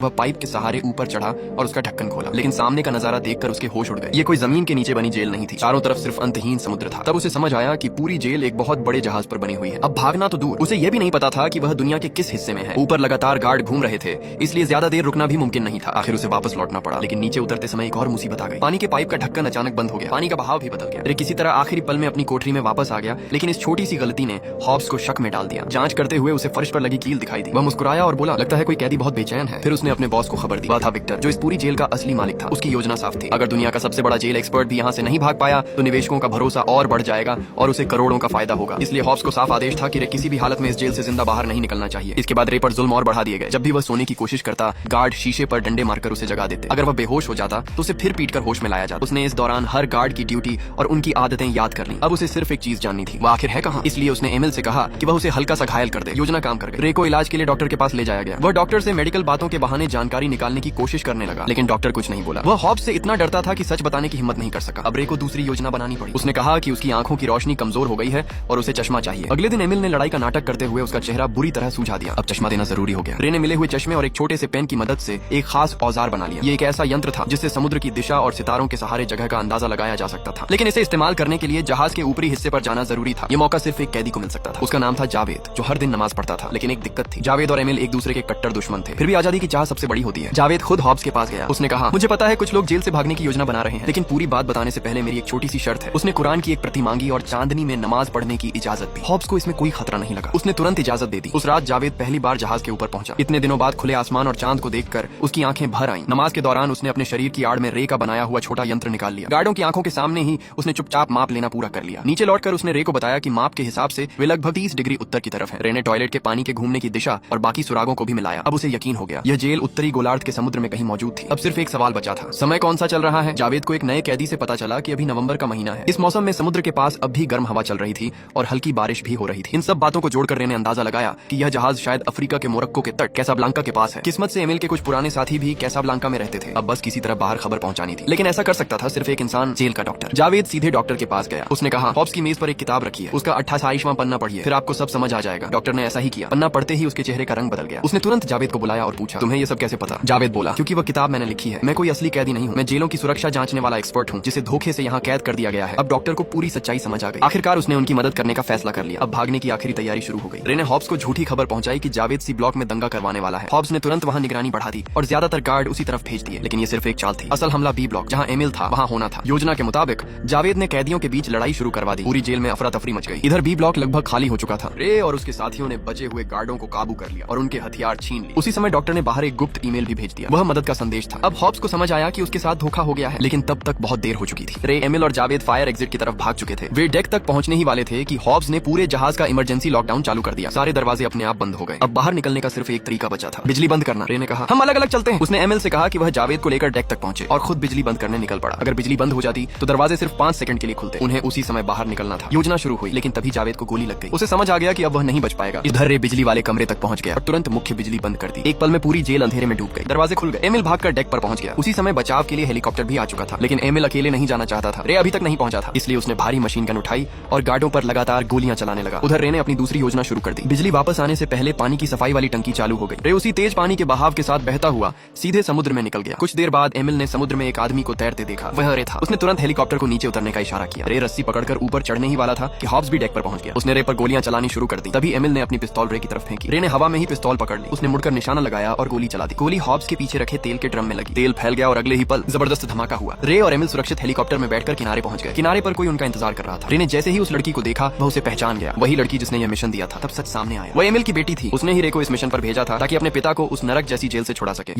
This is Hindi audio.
वह पाइप के सहारे ऊपर चढ़ा और उसका ढक्कन खोला, लेकिन सामने का नजारा देखकर उसके होश उड़ गए। ये कोई जमीन के नीचे बनी जेल नहीं थी, चारों तरफ सिर्फ अंतहीन समुद्र था। तब उसे समझ आया कि पूरी जेल एक बहुत बड़े जहाज पर बनी हुई है। अब भागना तो दूर, उसे यह भी नहीं पता था कि वह दुनिया के किस हिस्से में है। ऊपर लगातार गार्ड घूम रहे थे, इसलिए ज्यादा देर रुकना भी मुमकिन नहीं था। आखिर उसे वापस लौटना पड़ा, लेकिन नीचे उतरते समय एक और मुसीबत आ गई। पानी के पाइप का ढक्कन अचानक बंद हो गया, पानी का बहाव भी बदल गया। रे किसी तरह आखिरी पल में अपनी कोठरी में वापस आ गया, लेकिन इस छोटी सी गलती ने हॉब्स को शक में डाल दिया। जांच करते हुए उसे फर्श पर लगी कील दिखाई दी। वह मुस्कुराया और बोला, लगता है कोई कैदी बहुत बेचैन है। फिर उसने अपने बॉस को खबर दी। वह था विक्टर, जो इस पूरी जेल का असली मालिक था। उसकी योजना साफ थी, अगर दुनिया का सबसे बड़ा जेल एक्सपर्ट भी यहाँ से नहीं भाग पाया तो निवेशकों का भरोसा और बढ़ जाएगा और उसे करोड़ों का फायदा होगा। इसलिए हॉब्स को साफ आदेश था कि रे किसी भी हालत में इस जेल से जिंदा बाहर नहीं निकलना चाहिए। इसके बाद रे पर जुल्म और बढ़ा दिए गए। जब भी वह सोने की कोशिश करता, गार्ड शीशे पर डंडे मारकर उसे जगा देते। अगर वह बेहोश हो जाता तो उसे फिर पीटकर होश में लाया जाता। उसने इस दौरान हर गार्ड की ड्यूटी और उनकी आदतें याद कर ली। अब उसे सिर्फ एक चीज जाननी थी, वह आखिर है कहाँ। इसलिए उसने एमिल से कहा कि वह उसे हल्का सा घायल कर दे। योजना काम कर गई। रे को इलाज के लिए डॉक्टर के पास ले जाया गया। वह डॉक्टर से मेडिकल बातों के बहाने जानकारी निकालने की कोशिश करने लगा, लेकिन डॉक्टर कुछ नहीं बोला। वह हॉब्स से इतना डरता था कि सच बताने की हिम्मत नहीं कर सका। अब रे को दूसरी योजना बनानी पड़ी। उसने कहा कि उसकी आंखों की रोशनी कमजोर हो गई है और उसे चश्मा चाहिए। अगले दिन एमिल ने लड़ाई का नाटक करते हुए उसका चेहरा बुरी तरह सूझा दिया। अब चश्मा देना जरूरी हो गया। रे ने मिले हुए चश्मे और एक छोटे से पेन की मदद से एक खास औजार बना लिया। ये एक ऐसा यंत्र था जिससे समुद्र की दिशा और सितारों के सहारे जगह का अंदाजा लगाया जा सकता था, लेकिन इसे इस्तेमाल करने के लिए जहाज के ऊपरी हिस्से पर जाना जरूरी था। ये मौका सिर्फ एक कैदी को मिल सकता था। उसका नाम था जावेद, जो हर दिन नमाज पढ़ता था। लेकिन एक दिक्कत थी, जावेद और एमिल एक दूसरे के कट्टर दुश्मन थे। फिर भी आजादी की चाह सबसे बड़ी होती है। जावेद खुद हॉब्स के पास गया। उसने कहा, मुझे पता है कुछ लोग जेल से भागने की योजना बना रहे हैं, लेकिन पूरी बात बताने से पहले मेरी एक छोटी सी शर्त है। उसने कुरान की एक प्रति मांगी और चांदनी में नमाज पढ़ने की इजाजत दी। हॉब्स को इसमें कोई खतरा नहीं लगा। उसने तुरंत इजाजत दे दी। उस रात जावेद पहली बार जहाज के ऊपर पहुंचा। इतने दिनों बाद खुले आसमान और चांद को देखकर उसकी आंखें भर आईं। नमाज के दौरान उसने अपने शरीर की आड़ में रे का बनाया हुआ छोटा यंत्र निकाल लिया। गार्डों की आंखों के सामने ही उसने चुपचाप माप लेना पूरा कर लिया। नीचे लौटकर उसने रे को बताया कि माप के हिसाब से वे लगभग 30 डिग्री उत्तर की तरफ है। रे ने टॉयलेट के पानी के घूमने की दिशा और बाकी सुरागों को भी मिलाया। अब उसे यकीन हो गया, यह जेल उत्तरी गोलार्ध के समुद्र में कहीं मौजूद थी। अब सिर्फ एक सवाल बचा था, समय कौन सा चल रहा है। जावेद को एक नए कैदी से पता चला कि अभी नवंबर का महीना है। इस मौसम में समुद्र के पास अब भी गर्म हवा चल रही थी और हल्की बारिश भी हो रही थी। इन सब बातों को जोड़कर रे ने अंदाजा लगाया कि यह जहाज शायद अफ्रीका के मोरक्को के तट कैसाब्लांका के पास है। किस्मत से एमिल के कुछ पुराने साथी भी कैसाब्लांका में रहते थे। अब बस किसी तरह बाहर खबर पहुंचानी थी, लेकिन ऐसा कर सकता था सिर्फ एक इंसान, जेल का डॉक्टर। जावेद सीधे डॉक्टर के पास गया। उसने कहा, हॉब्स की मेज पर एक किताब रखी है, उसका 28वां पन्ना पढ़िए, फिर आपको सब समझ आ जाएगा। डॉक्टर ने ऐसा ही किया। पन्ना पढ़ते ही उसके चेहरे का रंग बदल गया। उसने तुरंत जावेद को बुलाया और पूछा, तुम्हें ये सब कैसे पता। जावेद बोला, क्योंकि वह किताब मैंने लिखी है। मैं कोई असली कैदी नहीं हूँ, मैं जेलों की सुरक्षा जांचने वाला एक्सपर्ट हूँ, जिसे धोखे से यहाँ कैद कर दिया गया है। अब डॉक्टर को पूरी सच्चाई समझ आ गई। आखिरकार उसने उनकी मदद करने का फैसला कर लिया। अब भागने की आखिरी तैयारी शुरू हो गई। रे ने हॉब्स को झूठी खबर पहुंचाई कि जावेद सी ब्लॉक में दंगा करवाने वाला है। हॉब्स ने तुरंत वहां निगरानी बढ़ा दी और ज्यादातर गार्ड उसी तरफ भेज दिए, लेकिन ये सिर्फ एक चाल थी। असल हमला बी ब्लॉक, जहां एमिल था, वहां होना था। योजना के मुताबिक जावेद ने कैदियों के बीच लड़ाई शुरू करवा दी। पूरी जेल में अफरा तफरी मच गई। इधर बी ब्लॉक लगभग खाली हो चुका था। रे और उसके साथियों ने बचे हुए गार्डों को काबू कर लिया और उनके हथियार छीन लिए। उसी समय डॉक्टर ने बाहर एक गुप्त ईमेल भी भेज दिया। वह मदद का संदेश था। अब हॉब्स को समझ आया कि उसके साथ धोखा हो गया है, लेकिन तब तक बहुत देर हो चुकी थी। रे, एमिल और जावेद फायर एग्जिट की तरफ भाग चुके थे। वे डेक तक पहुंचने ही वाले थे कि हॉब्स ने पूरे जहाज का इमरजेंसी लॉकडाउन चालू कर दिया। सारे दरवाजे अपने आप बंद हो गए। अब बाहर निकलने का सिर्फ एक तरीका बचा था, बिजली बंद करना। रे ने कहा, हम अलग अलग चलते हैं। उसने एमिल से कहा कि वह जावेद को लेकर डेक तक पहुंचे और खुद बिजली बंद करने निकल पड़ा। अगर बिजली बंद हो जाती तो दरवाजे सिर्फ 5 सेकंड के लिए खुलते। उन्हें उसी समय बाहर निकलना था। योजना शुरू हुई, लेकिन तभी जावेद को गोली लग गई। उसे समझ आ गया कि अब वह नहीं बच पाएगा। इधर रे बिजली वाले कमरे तक पहुंच गया और तुरंत मुख्य बिजली बंद कर दी। एक पल में पूरी जेल अंधेरे में डूब गई। दरवाजे खुल गए। एमिल भागकर डेक पर पहुंच गया। उसी समय बचाव के लिए हेलीकॉप्टर भी आ चुका था, लेकिन एमिल अकेले नहीं जाना चाहता था। रे अभी तक नहीं पहुंचा था, इसलिए उसने भारी मशीन गन उठाई और गार्डों पर लगातार गोलियां चलाने लगा। उधर रे ने अपनी दूसरी योजना शुरू कर दी। बिजली वापस आने से पहले पानी की सफाई वाली टंकी चालू हो गई। रे उसी तेज पानी के बहाव के साथ बहता हुआ सीधे समुद्र में निकल गया। कुछ देर बाद एमिल ने समुद्र में एक आदमी को तैरते देखा। वह रे था। उसने तुरंत हेलीकॉप्टर को नीचे उतरने का इशारा किया। रे रस्सी पकड़कर ऊपर चढ़ने ही वाला था कि हॉब्स भी डेक पर पहुंच गया। उसने रे पर गोलियां चलानी शुरू कर दी। तभी एमिल ने अपनी पिस्तौल रे की तरफ फेंकी। रे ने हवा में ही पिस्तौल पकड़ ली। उसने मुड़कर निशाना लगाया और गोली चला दी। गोली हॉब्स के पीछे रखे तेल के ड्रम में लगी। तेल फैल गया और अगले ही पल जबरदस्त धमाका हुआ। रे और एमिल सुरक्षित हेलीकॉप्टर में बैठकर किनारे पहुंच गए। किनारे पर कोई उनका इंतजार कर रहा था। रे ने जैसे ही उस लड़की को देखा, वह उसे पहचान गया। वही लड़की जिसने यह मिशन दिया था। तब सच सामने आया, वह एमिल की बेटी थी। उसने ही रे को इस मिशन पर भेजा था ताकि अपने पिता को उस नरक जैसी जेल से छुड़ा सके।